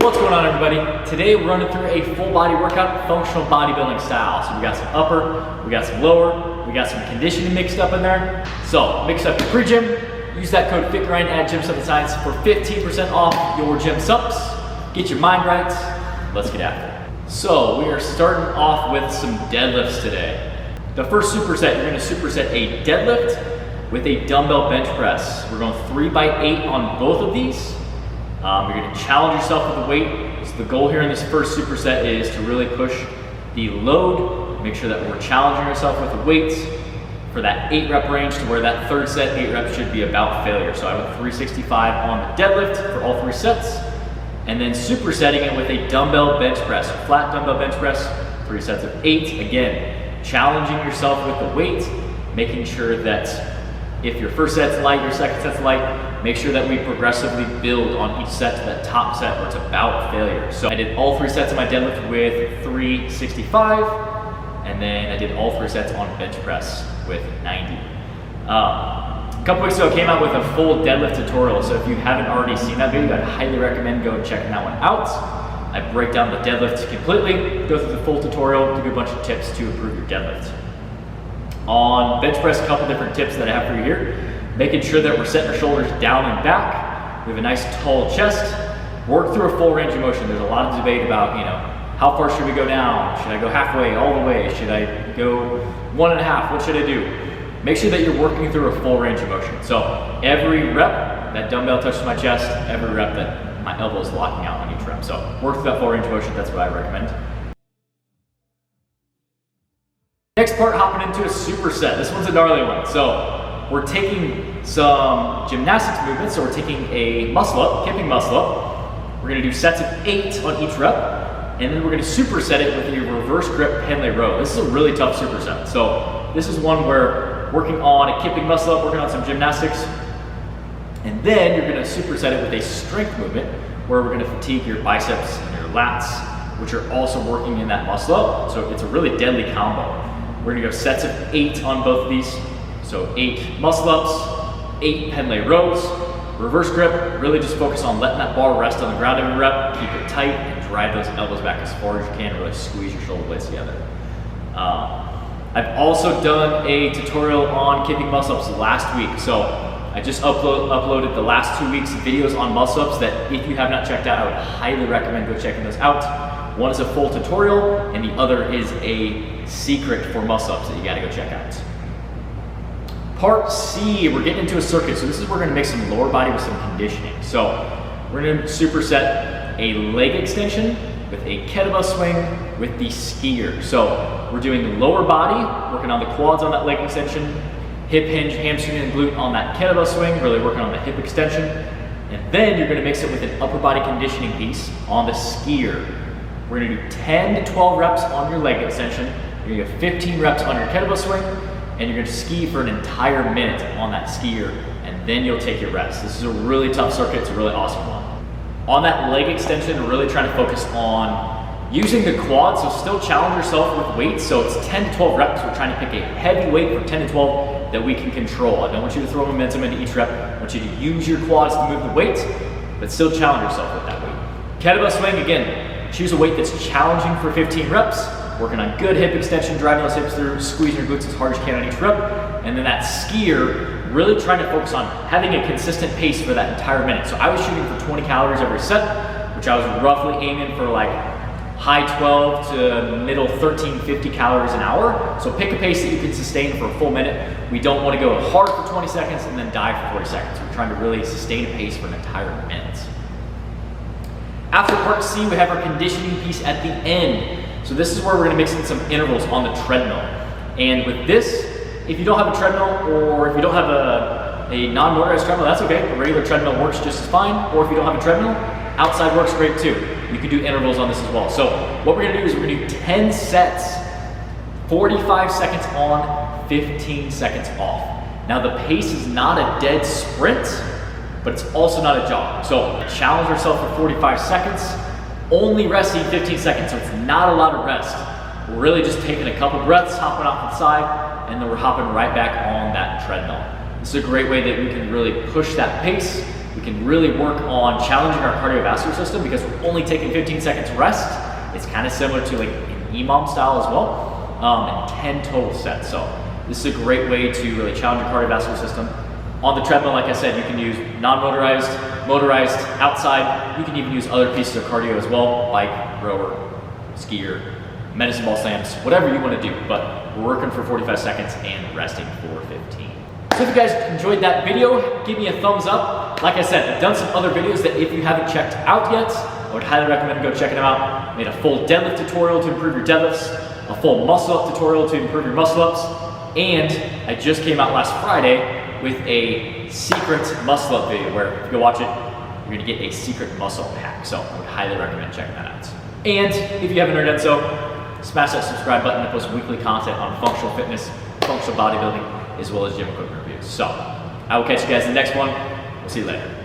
What's going on, everybody? Today we're running through a full body workout, functional bodybuilding style. So we got some upper, we got some lower, we got some conditioning mixed up in there. So mix up your pre-gym, use that code FitGrind at Gym7Science for 15% off your gym subs. Get your mind right, let's get after it. So we are starting off with some deadlifts today. The first superset, you're gonna superset a deadlift with a dumbbell bench press. We're going 3x8 on both of these. You're going to challenge yourself with the weight. So the goal here in this first superset is to really push the load, make sure that we're challenging ourselves with the weights for that 8 rep range to where that third set, 8 reps should be about failure. So I went 365 on the deadlift for all 3 sets, and then supersetting it with a dumbbell bench press, a flat dumbbell bench press, 3 sets of 8. Again, challenging yourself with the weight, making sure that if your first set's light, your second set's light, make sure that we progressively build on each set to that top set where it's about failure. So I did all 3 sets of my deadlift with 365, and then I did all 3 sets on bench press with 90. A couple weeks ago I came out with a full deadlift tutorial, so if you haven't already seen that video, I'd highly recommend go and checking that one out. I break down the deadlift completely, go through the full tutorial, give you a bunch of tips to improve your deadlift. On bench press, a couple different tips that I have for you here. Making sure that we're setting our shoulders down and back. We have a nice tall chest. Work through a full range of motion. There's a lot of debate about, how far should we go down? Should I go halfway, all the way? Should I go 1.5? What should I do? Make sure that you're working through a full range of motion. So every rep, that dumbbell touches my chest. Every rep that my elbow is locking out on each rep. So work through that full range of motion. That's what I recommend. Next part, hopping into a superset. This one's a gnarly one. So we're taking some gymnastics movements. So we're taking a muscle up, kipping muscle up. We're gonna do sets of 8 on each rep. And then we're gonna superset it with a reverse grip pen lay row. This is a really tough superset. So this is one where working on a kipping muscle up, working on some gymnastics. And then you're gonna superset it with a strength movement where we're gonna fatigue your biceps and your lats, which are also working in that muscle up. So it's a really deadly combo. We're gonna go sets of 8 on both of these. So 8 muscle ups, 8 pen lay rows, reverse grip, really just focus on letting that bar rest on the ground every rep, keep it tight, and drive those elbows back as far as you can, really squeeze your shoulder blades together. I've also done a tutorial on kipping muscle ups last week. So I just uploaded the last 2 weeks of videos on muscle ups that if you have not checked out, I would highly recommend go checking those out. One is a full tutorial, and the other is a secret for muscle ups that you gotta go check out. Part C, we're getting into a circuit. So this is where we're gonna mix some lower body with some conditioning. So we're gonna superset a leg extension with a kettlebell swing with the skier. So we're doing lower body, working on the quads on that leg extension, hip hinge, hamstring, and glute on that kettlebell swing, really working on the hip extension. And then you're gonna mix it with an upper body conditioning piece on the skier. We're gonna do 10 to 12 reps on your leg extension. You're gonna get 15 reps on your kettlebell swing, and you're gonna ski for an entire minute on that skier, and then you'll take your rest. This is a really tough circuit, it's a really awesome one. On that leg extension, we're really trying to focus on using the quads, so still challenge yourself with weights. So it's 10 to 12 reps. We're trying to pick a heavy weight for 10 to 12 that we can control. I don't want you to throw momentum into each rep. I want you to use your quads to move the weight, but still challenge yourself with that weight. Kettlebell swing, again, choose a weight that's challenging for 15 reps, working on good hip extension, driving those hips through, squeezing your glutes as hard as you can on each rep. And then that skier, really trying to focus on having a consistent pace for that entire minute. So I was shooting for 20 calories every set, which I was roughly aiming for like high 12 to middle 13, 50 calories an hour. So pick a pace that you can sustain for a full minute. We don't want to go hard for 20 seconds and then die for 40 seconds. We're trying to really sustain a pace for an entire minute. After part C, we have our conditioning piece at the end. So this is where we're gonna mix in some intervals on the treadmill. And with this, if you don't have a treadmill or if you don't have a non-motorized treadmill, that's okay. A regular treadmill works just as fine. Or if you don't have a treadmill, outside works great too. You can do intervals on this as well. So what we're gonna do is we're gonna do 10 sets, 45 seconds on, 15 seconds off. Now the pace is not a dead sprint, but it's also not a jog. So challenge yourself for 45 seconds, only resting 15 seconds, so it's not a lot of rest. We're really just taking a couple breaths, hopping off the side, and then we're hopping right back on that treadmill. This is a great way that we can really push that pace we can really work on challenging our cardiovascular system because we're only taking 15 seconds rest. It's kind of similar to like an EMOM style as well, and 10 total sets. So this is a great way to really challenge your cardiovascular system. On the treadmill, like I said, you can use non-motorized, motorized, outside. You can even use other pieces of cardio as well, bike, rower, skier, medicine ball slams, whatever you want to do. But we're working for 45 seconds and resting for 15. So if you guys enjoyed that video, give me a thumbs up. Like I said, I've done some other videos that if you haven't checked out yet, I would highly recommend go checking them out. I made a full deadlift tutorial to improve your deadlifts, a full muscle up tutorial to improve your muscle ups, and I just came out last Friday with a secret muscle up video where if you go watch it, you're gonna get a secret muscle pack. So I would highly recommend checking that out. And if you haven't already done so, smash that subscribe button. I post weekly content on functional fitness, functional bodybuilding, as well as gym equipment reviews. So I will catch you guys in the next one. We'll see you later.